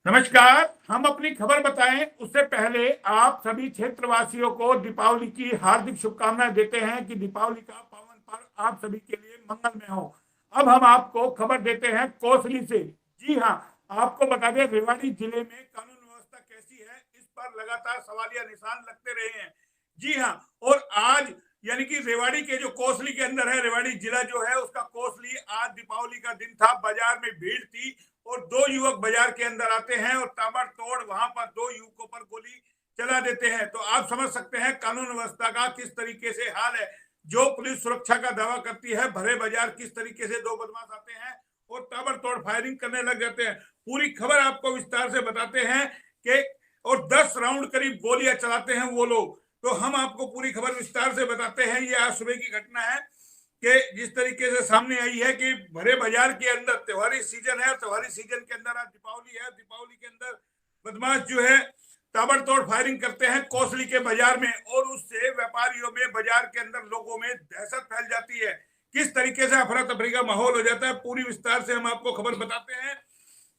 नमस्कार। हम अपनी खबर बताएं उससे पहले आप सभी क्षेत्रवासियों को दीपावली की हार्दिक शुभकामनाएं देते हैं कि दीपावली का पावन पर्व आप सभी के लिए मंगलमय हो। अब हम आपको खबर देते हैं कोसली से। जी हां, आपको बता दें रेवाड़ी जिले में कानून व्यवस्था कैसी है, इस पर लगातार सवालिया निशान लगते रहे हैं। जी हां, और आज यानी कि रेवाड़ी के जो कोसली के अंदर है, रेवाड़ी जिला जो है उसका कोसली, आज दीपावली का दिन था, बाजार में भीड़ थी और दो युवक बाजार के अंदर आते हैं और ताबड़तोड़ वहां पर दो युवकों पर गोली चला देते हैं। तो आप समझ सकते हैं कानून व्यवस्था का किस तरीके से हाल है। जो पुलिस सुरक्षा का दावा करती है, भरे बाजार किस तरीके से दो बदमाश आते हैं और ताबड़तोड़ फायरिंग करने लग जाते हैं। पूरी खबर आपको विस्तार से बताते हैं कि और 10 राउंड करीब गोलियां चलाते हैं वो लोग। तो हम आपको पूरी खबर विस्तार से बताते हैं। ये आज सुबह की घटना है कि जिस तरीके से सामने आई है कि भरे बाजार के अंदर त्योहारी सीजन है, त्योहारी सीजन के अंदर आज दीपावली है, दीपावली के अंदर बदमाश जो है ताबड़तोड़ फायरिंग करते हैं कोसली के बाजार में और उससे व्यापारियों में, बाजार के अंदर लोगों में दहशत फैल जाती है। किस तरीके से अफरा तफरी का माहौल हो जाता है, पूरी विस्तार से हम आपको खबर बताते हैं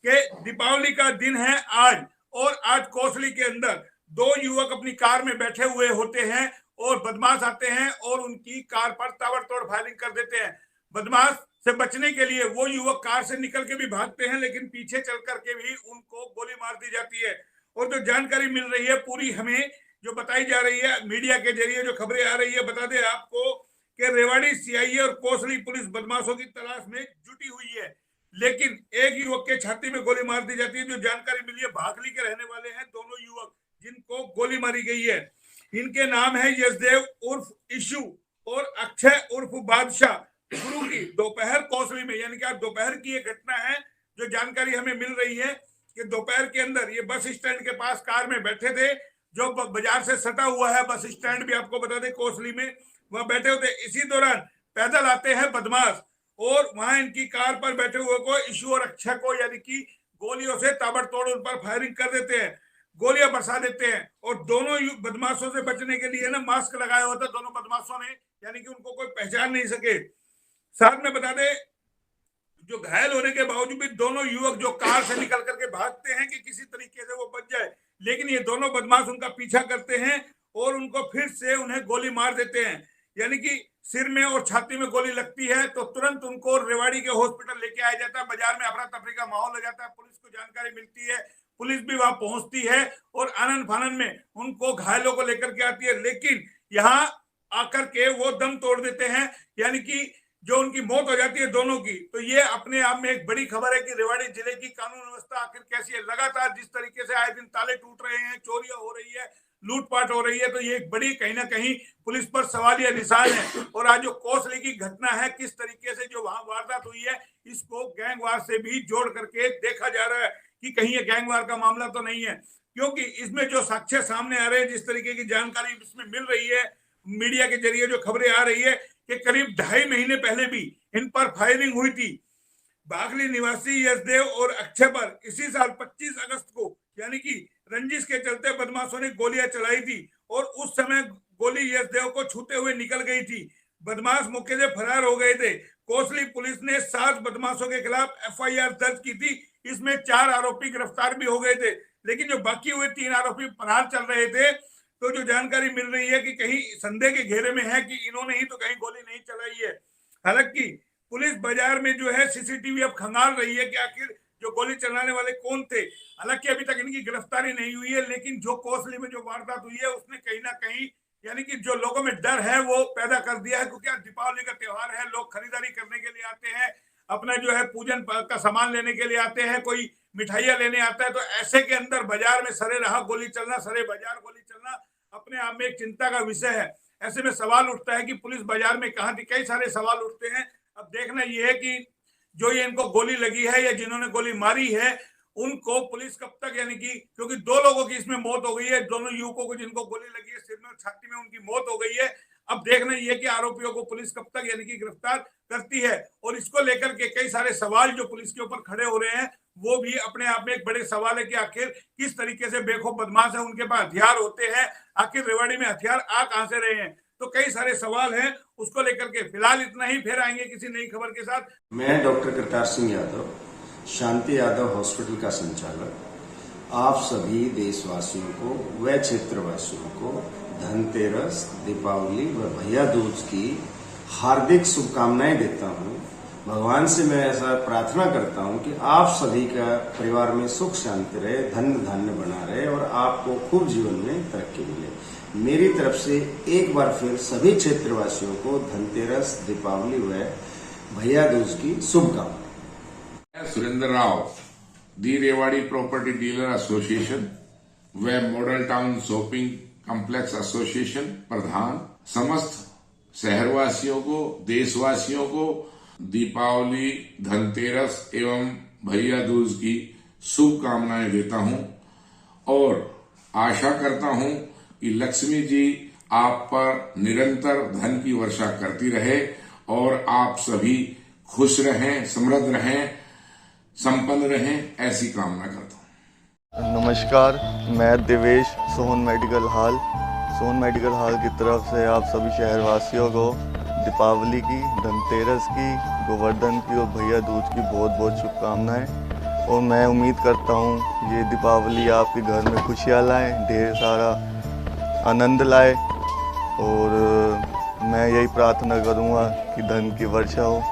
कि दीपावली का दिन है आज और आज कोसली के अंदर दो युवक अपनी कार में बैठे हुए होते हैं और बदमाश आते हैं और उनकी कार पर ताबड़तोड़ फायरिंग कर देते हैं। बदमाश से बचने के लिए वो युवक कार से निकल के भी भागते हैं, लेकिन पीछे चल करके भी उनको गोली मार दी जाती है। और जो जानकारी मिल रही है पूरी हमें जो बताई जा रही है मीडिया के जरिए, जो खबरें आ रही है, बता दें आपको कि रेवाड़ी सीआईए और कोसली पुलिस बदमाशों की तलाश में जुटी हुई है, लेकिन एक युवक के छाती में गोली मार दी जाती है। जो जानकारी मिली है भागली के रहने वाले हैं दोनों युवक जिनको गोली मारी गई है। इनके नाम है यशदेव उर्फ इशू और अक्षय उर्फ बादशाह। गुरु की दोपहर कोसली में, यानी कि आज दोपहर की एक घटना है। जो जानकारी हमें मिल रही है कि दोपहर के अंदर ये बस स्टैंड के पास कार में बैठे थे, जो बाजार से सटा हुआ है बस स्टैंड भी आपको बता दें कोसली में, वहां बैठे होते। इसी दौरान पैदल आते हैं बदमाश और वहां इनकी कार पर बैठे हुए को, इशू और अक्षय को, यानी कि गोलियों से ताबड़तोड़ उन पर फायरिंग कर देते हैं, गोलियां बरसा देते हैं। और दोनों बदमाशों से बचने के लिए ना मास्क लगाया होता दोनों बदमाशों ने, यानी कि उनको कोई पहचान नहीं सके। साथ में बता दें जो घायल होने के बावजूद भी दोनों युवक जो कार से निकल करके भागते हैं कि किसी तरीके से वो बच जाए, लेकिन ये दोनों बदमाश उनका पीछा करते हैं और उनको फिर से उन्हें गोली मार देते हैं। यानी कि सिर में और छाती में गोली लगती है तो तुरंत उनको रेवाड़ी के हॉस्पिटल लेके आया जाता है। बाजार में अफरा तफरी का माहौल हो जाता है, पुलिस को जानकारी मिलती है, पुलिस भी वहां पहुंचती है और आनंद फानंद में उनको घायलों को लेकर के आती है, लेकिन यहाँ आकर के वो दम तोड़ देते हैं, यानी कि जो उनकी मौत हो जाती है दोनों की। तो ये अपने आप में एक बड़ी खबर है कि रेवाड़ी जिले की कानून व्यवस्था आखिर कैसी है। लगातार जिस तरीके से आए दिन ताले टूट रहे हैं, चोरियां हो रही है, लूटपाट हो रही है, तो ये एक बड़ी कहीं ना कहीं पुलिस पर सवालिया निशान है। और आज जो कोसली की घटना है, किस तरीके से जो वहां वारदात हुई है, इसको गैंगवार से भी जोड़ करके देखा जा रहा है कि कहीं ये गैंगवार का मामला तो नहीं है, क्योंकि इसमें जो साक्ष्य सामने आ रहे हैं, जिस तरीके की जानकारी इसमें मिल रही है, मीडिया के जरिए जो खबरें आ रही है कि करीब 2.5 महीने पहले भी इन पर फायरिंग हुई थी। बागली निवासी यशदेव और अक्षय पर इसी साल 25 अगस्त को, यानी कि रंजिश के चलते बदमाशों ने गोलियां चलाई थी और उस समय गोली यशदेव को छूते हुए निकल गई थी। बदमाश मौके से फरार हो गए थे। कोसली पुलिस ने 7 बदमाशों के खिलाफ एफआईआर दर्ज की थी। इसमें 4 आरोपी गिरफ्तार भी हो गए थे, लेकिन जो बाकी हुए 3 आरोपी फरार चल रहे थे। तो जो जानकारी मिल रही है कि कहीं संदेह के घेरे में है कि इन्होंने ही तो कहीं गोली नहीं चलाई है। हालांकि पुलिस बाजार में जो है सीसीटीवी अब खंगाल रही है कि आखिर जो गोली चलाने वाले कौन थे। हालांकि अभी तक इनकी गिरफ्तारी नहीं हुई है, लेकिन जो कोसली में जो वारदात हुई है उसने कहीं ना कहीं, यानी कि जो लोगों में डर है वो पैदा कर दिया है, क्योंकि आज दीपावली का त्योहार है, लोग खरीदारी करने के लिए आते हैं, अपना जो है पूजन का सामान लेने के लिए आते हैं, कोई मिठाइयां लेने आता है। तो ऐसे के अंदर बाजार में सरे राह गोली चलना, सरे बाजार गोली चलना अपने आप में एक चिंता का विषय है। ऐसे में सवाल उठता है कि पुलिस बाजार में कहां थी, कई सारे सवाल उठते हैं। अब देखना यह है कि जो ये इनको गोली लगी है या जिन्होंने गोली मारी है उनको पुलिस कब तक, यानी कि क्योंकि 2 लोगों की इसमें मौत हो गई है, दोनों युवकों को जिनको गोली लगी है सिर में और छाती में, उनकी मौत हो गई है। अब देखना यह है कि आरोपियों को पुलिस कब तक, यानी कि गिरफ्तार करती है। और इसको लेकर के कई सारे सवाल जो पुलिस के ऊपर खड़े हो रहे हैं, वो भी अपने आप में एक बड़े सवाल है कि आखिर किस तरीके से बेखौफ बदमाश है, उनके पास हथियार होते हैं, आखिर रेवाड़ी में हथियार आ कहां से रहे हैं। तो कई सारे सवाल हैं, उसको लेकर के फिलहाल इतना ही, फिर आएंगे किसी नई खबर के साथ। मैं डॉक्टर करतार सिंह यादव, शांति यादव हॉस्पिटल का संचालक। आप सभी देशवासियों को व क्षेत्रवासियों को धनतेरस, दीपावली व भैया दूज की हार्दिक शुभकामनाएं देता हूं। भगवान से मैं ऐसा प्रार्थना करता हूं कि आप सभी का परिवार में सुख शांति रहे, धन धान्य बना रहे और आपको खूब जीवन में तरक्की मिले। मेरी तरफ से एक बार फिर सभी क्षेत्रवासियों को धनतेरस, दीपावली व भैया दूज की शुभकामनाएं। Surendra Rao, the Rewari property dealer association व model town shopping complex association प्रधान, समस्त शहरवासियों को, देशवासियों को दीपावली, धनतेरस एवं भैया दूज की शुभकामनाएं देता हूं और आशा करता हूं कि लक्ष्मी जी आप पर निरंतर धन की वर्षा करती रहे और आप सभी खुश रहें, समृद्ध रहें, संपन्न रहें, ऐसी कामना करता हूं। नमस्कार, मैं देवेश सोहन मेडिकल हॉल की तरफ से आप सभी शहरवासियों को दीपावली की, धनतेरस की, गोवर्धन की और भैया दूज की बहुत बहुत शुभकामनाएं। और मैं उम्मीद करता हूं ये दीपावली आपके घर में खुशियां लाए, ढेर सारा आनंद लाए और मैं यही प्रार्थना करूंगा कि धन की वर्षा हो।